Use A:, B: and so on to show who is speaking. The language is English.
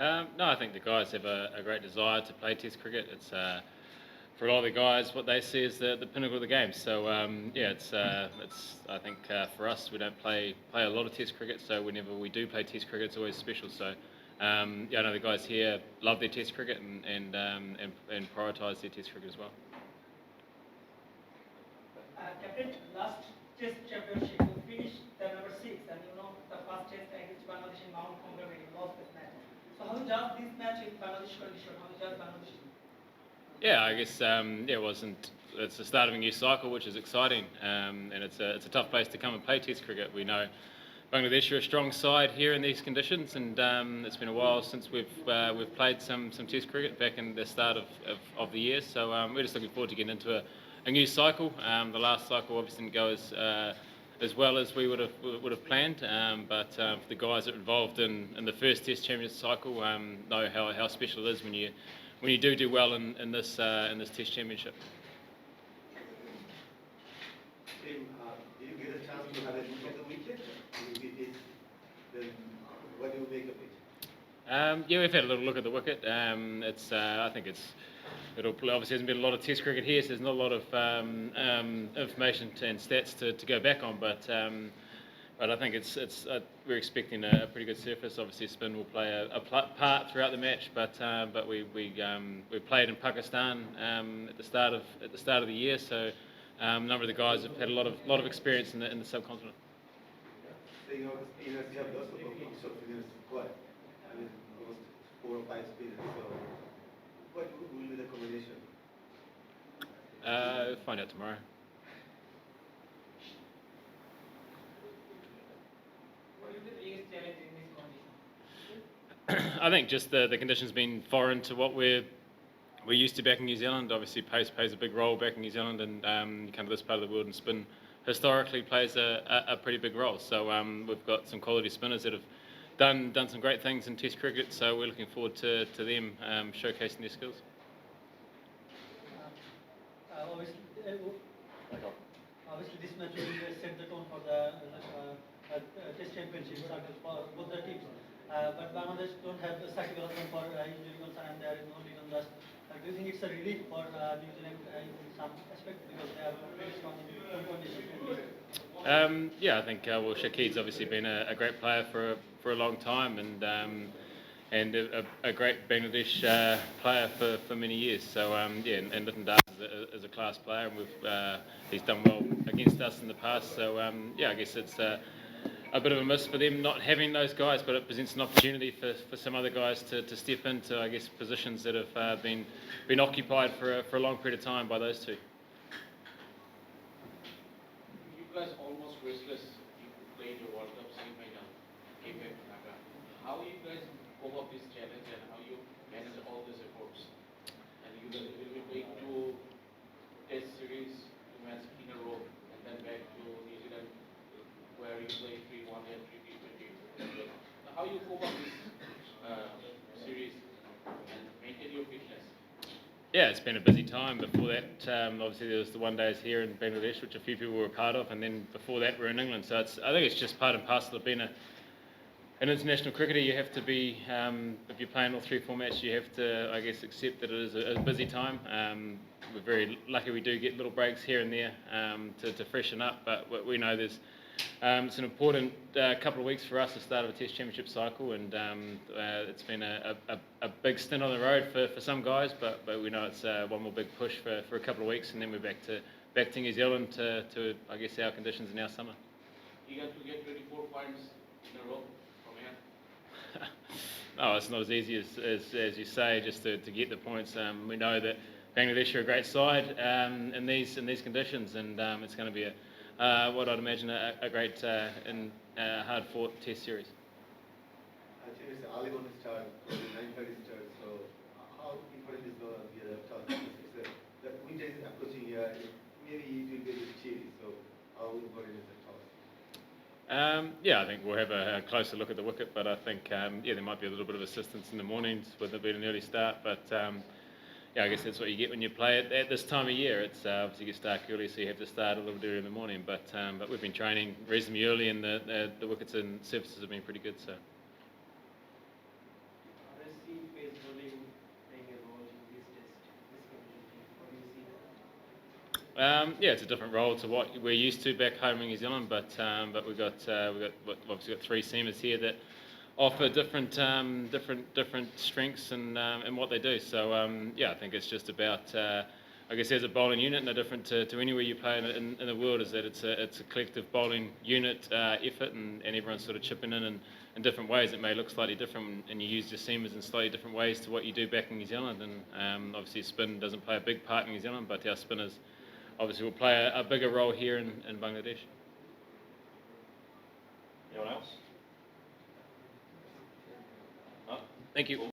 A: No, I think the guys have a great desire to play Test cricket. It's for a lot of the guys, what they see is the pinnacle of the game. So yeah, it's I think for us, we don't play a lot of Test cricket. So whenever we do play Test cricket, it's always special. So yeah, I know the guys here love their Test cricket and prioritise their Test cricket as well.
B: Captain, last Test championship, you finished the number six, and the first Test against Bangladesh in Mount Congaree, you lost this match. So how you judge this match in Bangladesh condition? How you judge Bangladesh?
A: Yeah, I guess yeah, it wasn't. It's the start of a new cycle, which is exciting, and it's a tough place to come and play Test cricket. We know Bangladesh are a strong side here in these conditions, and it's been a while since we've played some Test cricket back in the start of the year. So we're just looking forward to getting into a new cycle. The last cycle obviously didn't go as well as we would have planned, but for the guys that were involved in the first Test Championship cycle, know how special it is when you do well in this Test Championship.
C: Tim, did you get a chance to have a look at the wicket? If it is, then what do you make of it?
A: Yeah, we've had a little look at the wicket. I think it'll obviously hasn't been a lot of Test cricket here, so there's not a lot of information and stats to go back on. But I think we're expecting a pretty good surface. Obviously, spin will play a part throughout the match, but we played in Pakistan at the start of the year, so a number of the guys have had a lot of experience in the subcontinent.
C: Saying all the spinners, you have lots of spinners squad. I mean, almost 4 or 5 spinners. So, what will be the combination?
A: Find out tomorrow.
B: What is the biggest challenge in this condition?
A: I think just the conditions been foreign to what we're used to back in New Zealand. Obviously, pace plays a big role back in New Zealand, and you come to this part of the world, and spin historically plays a pretty big role. So we've got some quality spinners that have done some great things in Test cricket. So we're looking forward to them showcasing their skills.
D: Obviously, this match will set the tone for the Test Championship circle for both the teams. But Bangladesh don't have the Sakib Al Hasan for injury concern, and there is no Ligon Dash. Do you think it's a relief for New Zealand in some aspect because they are very strong in home conditions?
A: Yeah, I think well, Shakid's obviously been a great player for a long time, and a great Bangladesh player for many years. So yeah, and Ligon Dash is a class player, and he's done well against us in the past. So yeah, I guess it's a bit of a miss for them not having those guys, but it presents an opportunity for some other guys to step into, I guess, positions that have been occupied for a long period of time by those two.
E: You guys almost restless. You played your World Cup semi-final, came back to Dhaka. How you guys cope up this challenge and how you manage all these efforts? And you will be playing 2 Test series, 2 matches in a row, and then back to New Zealand, where you play 3-1 and 3-T20. How you cope up this series and maintain your fitness?
A: Yeah, it's been a busy time. Before that, obviously there was the 1 days here in Bangladesh, which a few people were a part of, and then before that we're in England. So I think it's just part and parcel of being an international cricketer. You have to be, if you're playing all 3-4 matches, you have to, I guess, accept that it is a busy time. We're very lucky we do get little breaks here and there to freshen up, but we know it's an important couple of weeks for us, the start of a Test Championship cycle, and it's been a big stint on the road for some guys, but we know it's one more big push for a couple of weeks, and then we're back to New Zealand to I guess our conditions in our summer.
E: You got to get 24 points in a row from here.
A: No, it's not as easy as you say, just to get the points. We know that Bangladesh are a great side in these conditions, and it's going to be what I'd imagine a great and hard-fought Test series.
C: Actually, it's early on start, 9:30 start. So, how important is the toss? The winter is approaching here. Maybe it will be a bit chilly. So, how important is the toss?
A: Yeah, I think we'll have a closer look at the wicket, but I think yeah, there might be a little bit of assistance in the mornings with it being an early start, but yeah, I guess that's what you get when you play it at this time of year. It's obviously you get dark early, so you have to start a little bit early in the morning, but we've been training reasonably early, and the wickets and surfaces have been pretty good. So.
B: There's
A: Yeah, it's a different role to what we're used to back home in New Zealand, but we've got obviously got three seamers here that offer different strengths and what they do. So yeah, I think it's just about I guess as a bowling unit, no different to anywhere you play in the world, is that it's a collective bowling unit effort, and everyone's sort of chipping in different ways. It may look slightly different, and you use your seamers in slightly different ways to what you do back in New Zealand. And obviously spin doesn't play a big part in New Zealand, but our spinners obviously will play a bigger role here in Bangladesh.
F: Anyone else?
A: Thank you.